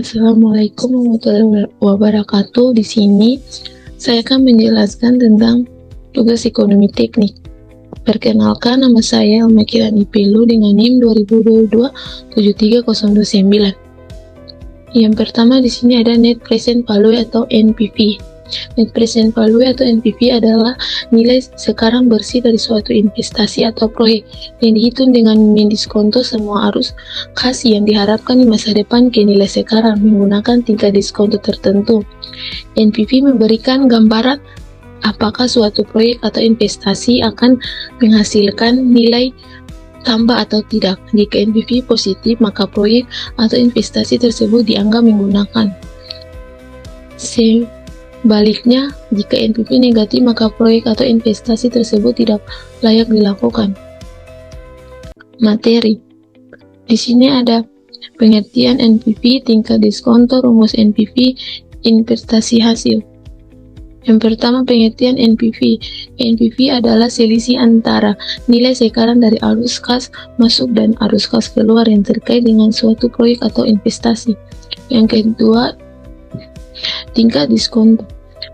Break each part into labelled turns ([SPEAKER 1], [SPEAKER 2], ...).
[SPEAKER 1] Assalamualaikum warahmatullahi wabarakatuh. Di sini saya akan menjelaskan tentang tugas ekonomi teknik. Perkenalkan, nama saya Elma Kirani Pelu dengan NIM 2022-73029. Yang pertama di sini ada Net Present Value atau NPV. Net Present Value atau NPV adalah nilai sekarang bersih dari suatu investasi atau proyek yang dihitung dengan mendiskonto semua arus kas yang diharapkan di masa depan ke nilai sekarang menggunakan tingkat diskonto tertentu. NPV memberikan gambaran apakah suatu proyek atau investasi akan menghasilkan nilai tambah atau tidak. Jika NPV positif, maka proyek atau investasi tersebut dianggap menggunakan. Sebaliknya, jika NPV negatif, maka proyek atau investasi tersebut tidak layak dilakukan. Materi. Di sini ada pengertian NPV, tingkat diskonto, rumus NPV, investasi hasil. Yang pertama, pengertian NPV. NPV adalah selisih antara nilai sekarang dari arus kas masuk dan arus kas keluar yang terkait dengan suatu proyek atau investasi. Yang kedua, tingkat diskonto.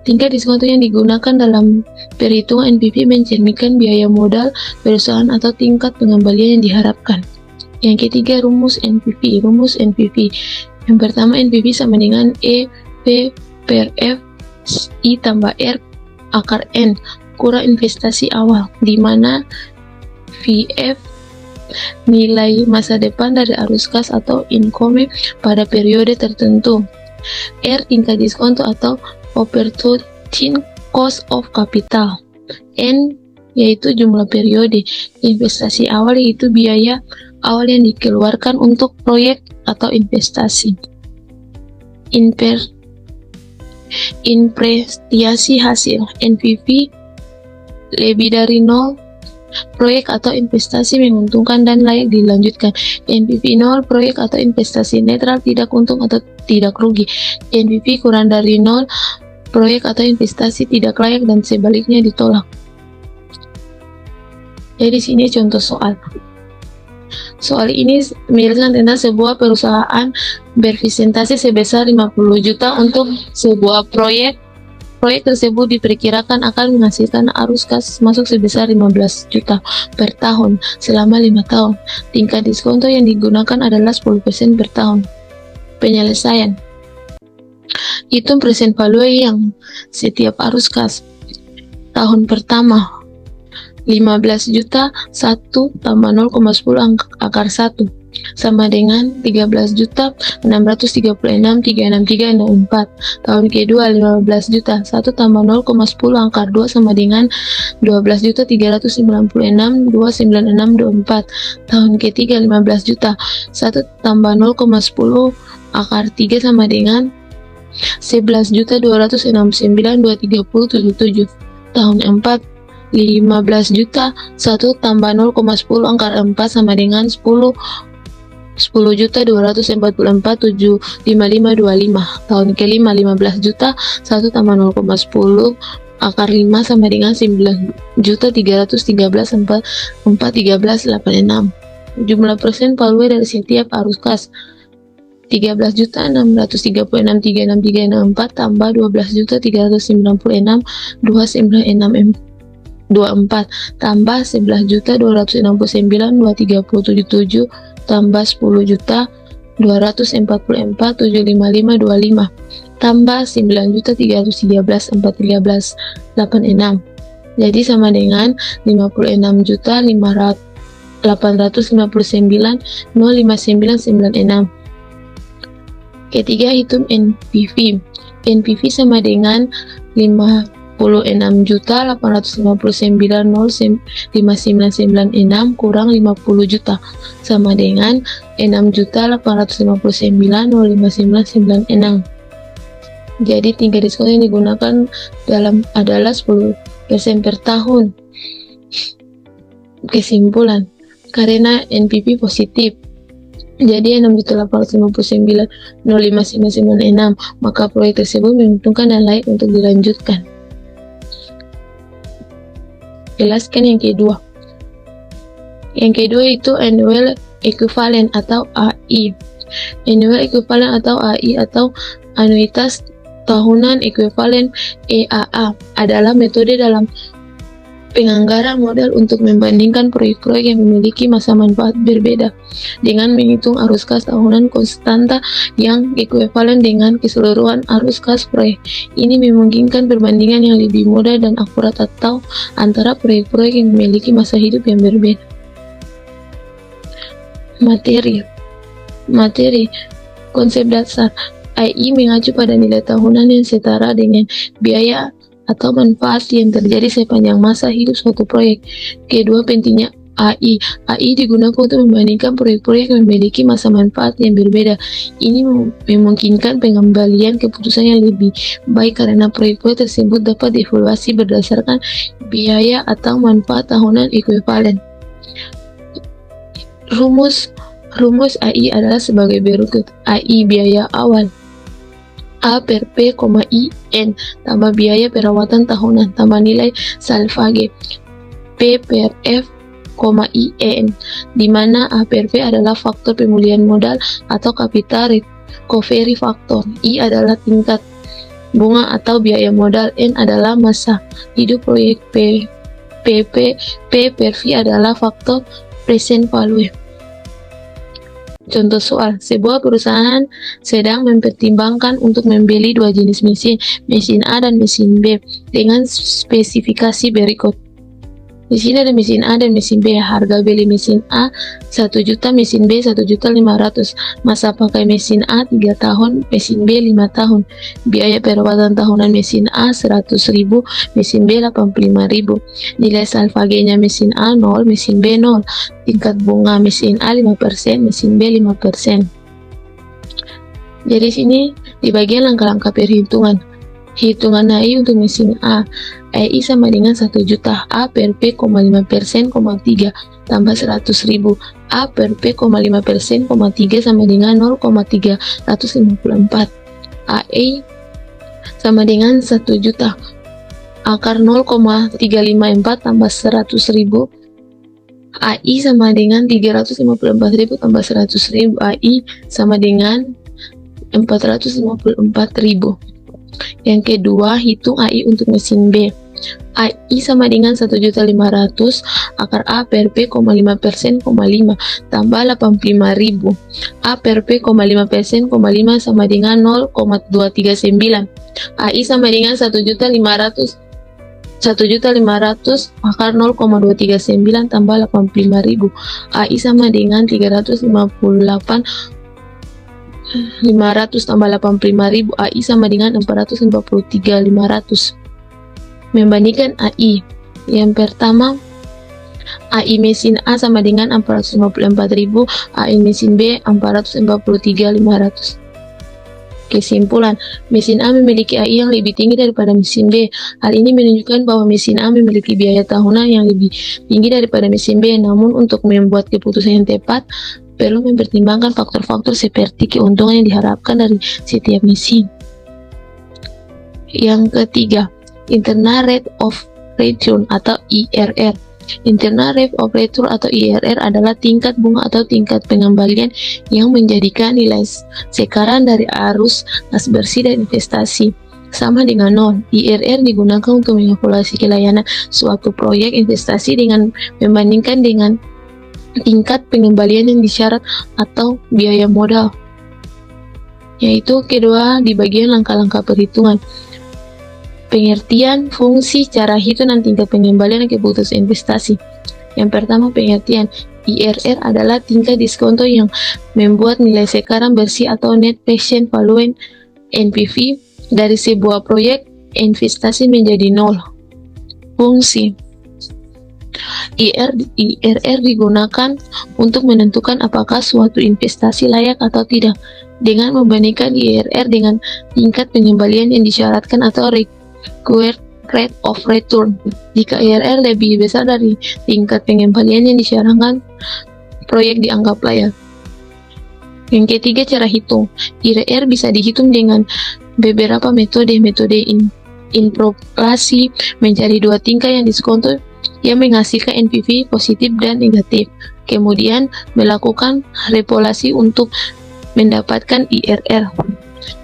[SPEAKER 1] Tingkat diskonto yang digunakan dalam perhitungan NPV mencerminkan biaya modal perusahaan atau tingkat pengembalian yang diharapkan. Yang ketiga, rumus NPV. Rumus NPV. Yang pertama, NPV sama dengan E P per F I tambah R akar N kurang investasi awal, di mana VF nilai masa depan dari arus kas atau income pada periode tertentu, R tingkat diskonto atau opportunity cost of capital, N yaitu jumlah periode investasi awal, yaitu biaya awal yang dikeluarkan untuk proyek atau investasi. Investasi hasil. NPV lebih dari 0, proyek atau investasi menguntungkan dan layak dilanjutkan. NPV 0, proyek atau investasi netral, tidak untung atau tidak rugi. NPV kurang dari 0, proyek atau investasi tidak layak dan sebaliknya ditolak. Jadi sini contoh soal. Soal ini menjelaskan tentang sebuah perusahaan berpresentasi sebesar 50 juta untuk sebuah proyek. Proyek tersebut diperkirakan akan menghasilkan arus kas masuk sebesar 15 juta per tahun selama 5 tahun. Tingkat diskonto yang digunakan adalah 10% per tahun. Penyelesaian. Hitung present value yang setiap arus kas. Tahun pertama 15 juta 1 tambah 0,10 akar 1 sama dengan 13 juta 636 36364. Tahun kedua 15 juta 1 tambah 0,10 akar 2 sama dengan 12 juta 396 29624. Tahun ketiga 15 juta 1 tambah 0,10 akar 3 sama dengan 11 juta 269 23077. Tahun 4 15 juta 1 tambah 0,10 akar 4 sama dengan 10 juta 244 75525. Tahun kelima 15 juta 1 tambah 0,10 akar 5 sama dengan 9 juta 313 4 1386. Jumlah persen value dari setiap arus kas 13 juta 636 36364 tambah 12 juta 396 296 24 tambah 11 juta 269 2377 tambah 10 juta 244 755 25 tambah 9 juta 313 413 86. Jadi sama dengan 56 juta 859 05996. Ketiga, hitung NPV. NPV sama dengan 56.859.05996 kurang 50 juta sama dengan 6.859.05996. Jadi tingkat diskon yang digunakan adalah 10% per tahun. Kesimpulan, karena NPV positif, jadi 6.859.05996, maka proyek tersebut menguntungkan dan layak untuk dilanjutkan. Jelaskan yang kedua. Yang kedua itu annual equivalent atau AI. Annual Equivalent atau AI atau anuitas tahunan ekuivalen EAA adalah metode dalam penganggaran modal untuk membandingkan proyek-proyek yang memiliki masa manfaat berbeda dengan menghitung arus kas tahunan konstanta yang ekuivalen dengan keseluruhan arus kas proyek. Ini memungkinkan perbandingan yang lebih mudah dan akurat atau antara proyek-proyek yang memiliki masa hidup yang berbeda. Materi konsep dasar AI mengacu pada nilai tahunan yang setara dengan biaya atau manfaat yang terjadi sepanjang masa hidup suatu proyek. Kedua, pentingnya AI. AI digunakan untuk membandingkan proyek-proyek yang memiliki masa manfaat yang berbeda. Ini memungkinkan pengembalian keputusan yang lebih baik karena proyek-proyek tersebut dapat dievaluasi berdasarkan biaya atau manfaat tahunan ekuivalen. Rumus AI adalah sebagai berikut. AI biaya awal A per P, I, N tambah biaya perawatan tahunan tambah nilai salvage P per F, I, N, di mana A per P adalah faktor pemulihan modal atau capital recovery factor, I adalah tingkat bunga atau biaya modal, N adalah masa hidup proyek, P per V adalah faktor present value. Contoh soal, sebuah perusahaan sedang mempertimbangkan untuk membeli dua jenis mesin A dan mesin B dengan spesifikasi berikut. Di sini ada mesin A dan mesin B. Harga beli mesin A 1 juta, mesin B 1.500.000. Masa pakai mesin A 3 tahun, mesin B 5 tahun. Biaya perawatan tahunan mesin A 100.000, mesin B 85.000. Nilai salvagenya mesin A 0, mesin B 0. Tingkat bunga mesin A 5%, mesin B 5%. Jadi sini di bagian langkah-langkah perhitungan. Hitungan AI untuk mesin A. AI sama dengan 1 juta. A per P, 5%, 3 tambah 100.000. A per P, 5%, 3 sama dengan 0,354. AI sama dengan 1 juta. Akar 0,354 tambah 100.000. AI sama dengan 354.000 tambah 100.000. AI sama dengan 454.000. Yang kedua, hitung AI untuk mesin B. AI sama dengan 1.500.000, akar A per P, 5%, 5 tambah 85.000. A per P, 5%, 5 sama dengan 0,239. AI sama dengan 1.500.000, akar 0,239 tambah 85.000. AI sama dengan 500 tambah 85.000. AI sama dengan 443.500. Membandingkan AI. Yang pertama, AI mesin A sama dengan 454.000, AI mesin B 443.500. Kesimpulan, mesin A memiliki AI yang lebih tinggi daripada mesin B. Hal ini menunjukkan bahwa mesin A memiliki biaya tahunan yang lebih tinggi daripada mesin B. Namun untuk membuat keputusan yang tepat, perlu mempertimbangkan faktor-faktor seperti keuntungan yang diharapkan dari setiap mesin. Yang ketiga, Internal Rate of Return atau IRR. Internal Rate of Return atau IRR adalah tingkat bunga atau tingkat pengembalian yang menjadikan nilai sekarang dari arus kas bersih dan investasi sama dengan 0. IRR digunakan untuk mengevaluasi kelayanan suatu proyek investasi dengan membandingkan dengan tingkat pengembalian yang disyarat atau biaya modal. Yaitu kedua di bagian langkah-langkah perhitungan. Pengertian, fungsi, cara hitung dan tingkat pengembalian keputusan investasi. Yang pertama, pengertian. IRR adalah tingkat diskonto yang membuat nilai sekarang bersih atau net present value NPV dari sebuah proyek investasi menjadi 0. Fungsi. IRR digunakan untuk menentukan apakah suatu investasi layak atau tidak dengan membandingkan IRR dengan tingkat pengembalian yang disyaratkan atau required rate of return. Jika IRR lebih besar dari tingkat pengembalian yang disyaratkan, proyek dianggap layak. Yang ketiga, cara hitung. IRR bisa dihitung dengan beberapa metode interpolasi mencari dua tingkat yang diskonto yang menghasilkan NPV positif dan negatif. Kemudian melakukan repolasi untuk mendapatkan IRR.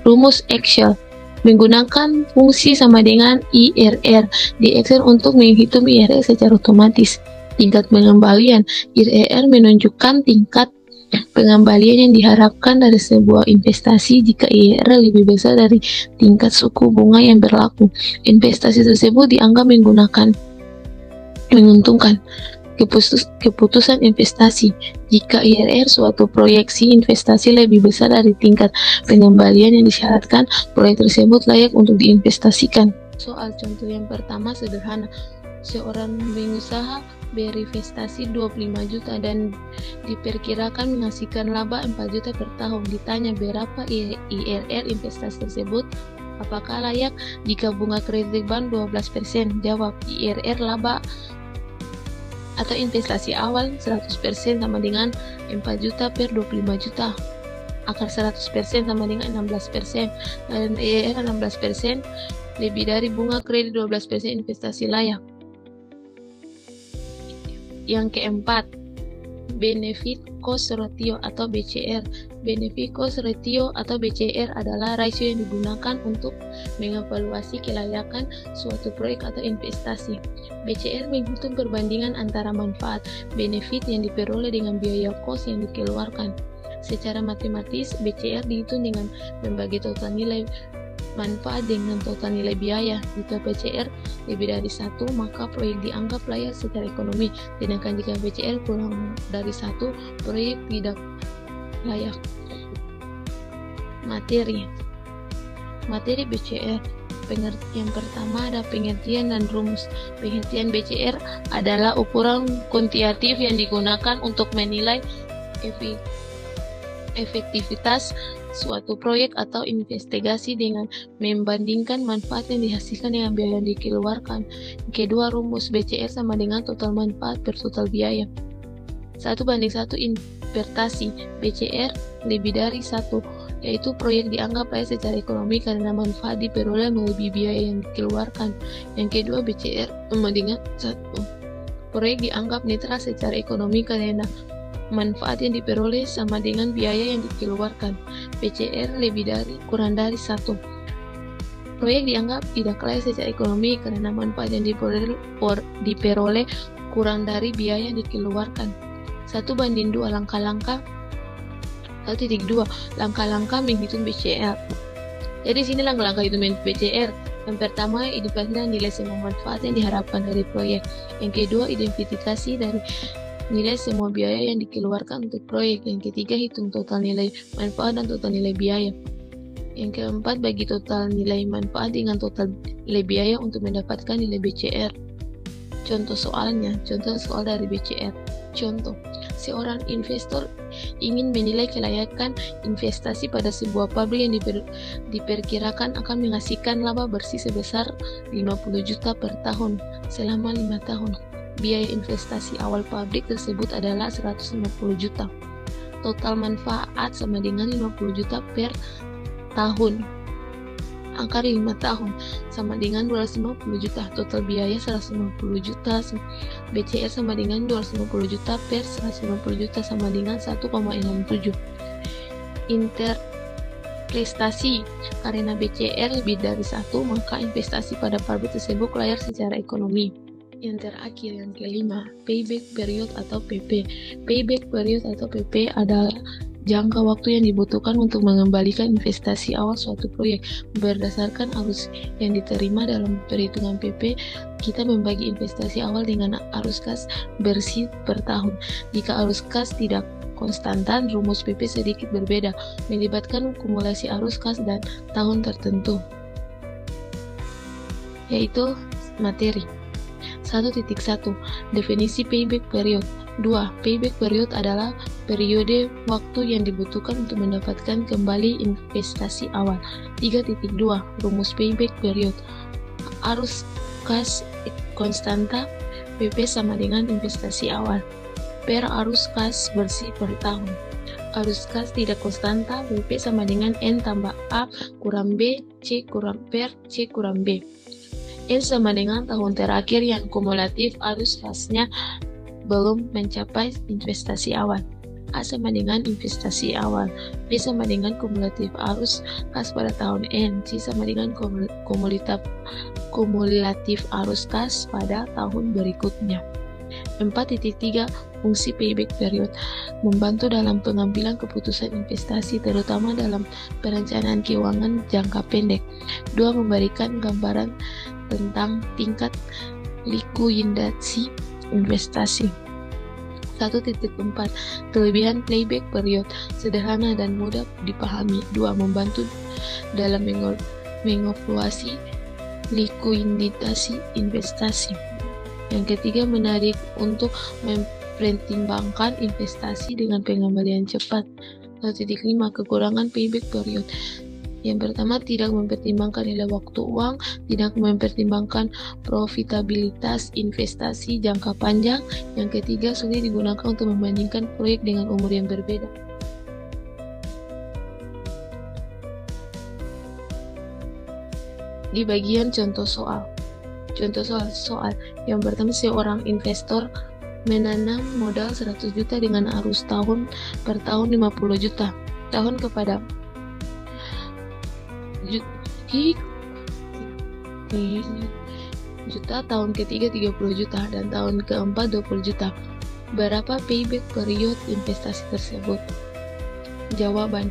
[SPEAKER 1] Rumus Excel menggunakan fungsi sama dengan IRR di Excel untuk menghitung IRR secara otomatis. Tingkat pengembalian IRR menunjukkan tingkat pengembalian yang diharapkan dari sebuah investasi jika IRR lebih besar dari tingkat suku bunga yang berlaku. Investasi tersebut dianggap menguntungkan. Keputusan investasi jika IRR suatu proyeksi investasi lebih besar dari tingkat pengembalian yang disyaratkan, proyek tersebut layak untuk diinvestasikan. Soal contoh yang pertama sederhana. Seorang pengusaha berinvestasi 25 juta dan diperkirakan menghasilkan laba 4 juta per tahun. Ditanya berapa IRR investasi tersebut, apakah layak jika bunga kredit bank 12%? Jawab, IRR laba atau investasi awal 100% sama dengan 4 juta per 25 juta. Akar 100% sama dengan 16%, dan IRR 16% lebih dari bunga kredit 12% investasi layak. Yang keempat, benefit cost ratio atau BCR. Benefit cost ratio atau BCR adalah rasio yang digunakan untuk mengevaluasi kelayakan suatu proyek atau investasi. BCR menghitung perbandingan antara manfaat benefit yang diperoleh dengan biaya cost yang dikeluarkan. Secara matematis, BCR dihitung dengan membagi total nilai manfaat dengan total nilai biaya. Jika BCR lebih dari 1, maka proyek dianggap layak secara ekonomi, sedangkan jika BCR kurang dari 1, proyek tidak layak. Materi BCR. Yang pertama ada pengertian dan rumus. Pengertian BCR adalah ukuran kuantitatif yang digunakan untuk menilai efektivitas suatu proyek atau investigasi dengan membandingkan manfaat yang dihasilkan dengan biaya yang dikeluarkan. Kedua, rumus BCR sama dengan total manfaat per total biaya. 1:1 interpretasi BCR lebih dari 1, yaitu proyek dianggap layak secara ekonomi karena manfaat diperoleh melebihi biaya yang dikeluarkan. Yang kedua, BCR sama dengan 1, proyek dianggap netral secara ekonomi karena manfaat yang diperoleh sama dengan biaya yang dikeluarkan. BCR kurang dari 1, proyek dianggap tidak layak secara ekonomi karena manfaat yang diperoleh kurang dari biaya yang dikeluarkan. 1:2 langkah-langkah 1.2 langkah-langkah menghitung BCR. Jadi sini langkah-langkah hitung BCR. Yang pertama, identifikasi nilai semua manfaat yang diharapkan dari proyek. Yang kedua, identifikasi dari nilai semua biaya yang dikeluarkan untuk proyek. Yang ketiga, hitung total nilai manfaat dan total nilai biaya. Yang keempat, bagi total nilai manfaat dengan total nilai biaya untuk mendapatkan nilai BCR. Contoh soalnya, contoh soal dari BCR. Contoh, seorang investor ingin menilai kelayakan investasi pada sebuah pabrik yang diperkirakan akan menghasilkan laba bersih sebesar 50 juta per tahun selama 5 tahun. Biaya investasi awal pabrik tersebut adalah 150 juta. Total manfaat sama dengan 50 juta per tahun. Akar 5 tahun sama dengan 250 juta. Total biaya 150 juta. BCR sama dengan 250 juta per 150 juta sama dengan 1,67. Interpretasi. Karena BCR lebih dari 1, maka investasi pada pabrik tersebut layak secara ekonomi. Yang terakhir, yang kelima, payback period atau PP. Payback period atau PP adalah jangka waktu yang dibutuhkan untuk mengembalikan investasi awal suatu proyek. Berdasarkan arus yang diterima dalam perhitungan PP, kita membagi investasi awal dengan arus kas bersih per tahun. Jika arus kas tidak konstantan, rumus PP sedikit berbeda, melibatkan kumulasi arus kas dan tahun tertentu. Yaitu materi. 1.1 Definisi payback period. 2. Payback period adalah periode waktu yang dibutuhkan untuk mendapatkan kembali investasi awal. 3.2 Rumus payback period. Arus kas konstanta PP sama dengan investasi awal per arus kas bersih per tahun. Arus kas tidak konstanta PP sama dengan N tambah A kurang B C kurang per C kurang B. N sama dengan tahun terakhir yang kumulatif arus kasnya belum mencapai investasi awal. A sama dengan investasi awal, B sama dengan kumulatif arus kas pada tahun N, C sama dengan kumulatif arus kas pada tahun berikutnya. 4.3 Fungsi payback period membantu dalam pengambilan keputusan investasi terutama dalam perencanaan keuangan jangka pendek. 2. Memberikan gambaran tentang tingkat likuidasi investasi. 1.4 Kelebihan payback period sederhana dan mudah dipahami. 2. Membantu dalam mengevaluasi likuiditas investasi. Yang ketiga, menarik untuk mempertimbangkan investasi dengan pengembalian cepat. 1.5 Kekurangan payback period. Yang pertama, tidak mempertimbangkan nilai waktu uang, tidak mempertimbangkan profitabilitas investasi jangka panjang. Yang ketiga, sulit digunakan untuk membandingkan proyek dengan umur yang berbeda. Di bagian contoh soal. Contoh soal yang pertama, seorang investor menanam modal 100 juta dengan arus tahun per tahun 50 juta. Tahun kepada juta, tahun ketiga 30 juta, dan tahun keempat 20 juta. Berapa payback period investasi tersebut? Jawaban: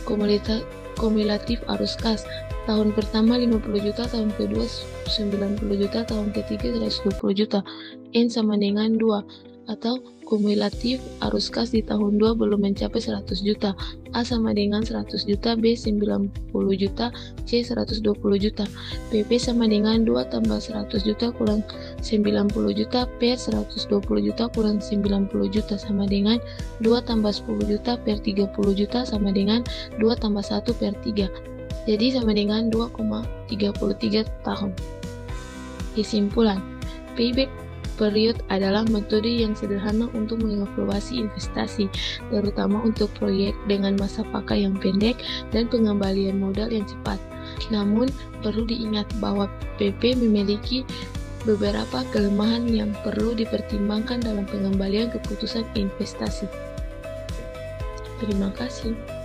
[SPEAKER 1] kumulatif arus kas. Tahun pertama 50 juta, tahun kedua 90 juta, tahun ketiga 120 juta. N sama dengan 2, atau kumulatif arus kas di tahun 2 belum mencapai 100 juta. A sama dengan 100 juta, B 90 juta, C 120 juta. PP sama dengan 2 tambah 100 juta kurang 90 juta per 120 juta kurang 90 juta sama dengan 2 tambah 10 juta per 30 juta sama dengan 2 tambah 1 per 3. Jadi sama dengan 2,33 tahun. Kesimpulan, payback period adalah metode yang sederhana untuk mengevaluasi investasi, terutama untuk proyek dengan masa pakai yang pendek dan pengembalian modal yang cepat. Namun, perlu diingat bahwa PP memiliki beberapa kelemahan yang perlu dipertimbangkan dalam pengembalian keputusan investasi. Terima kasih.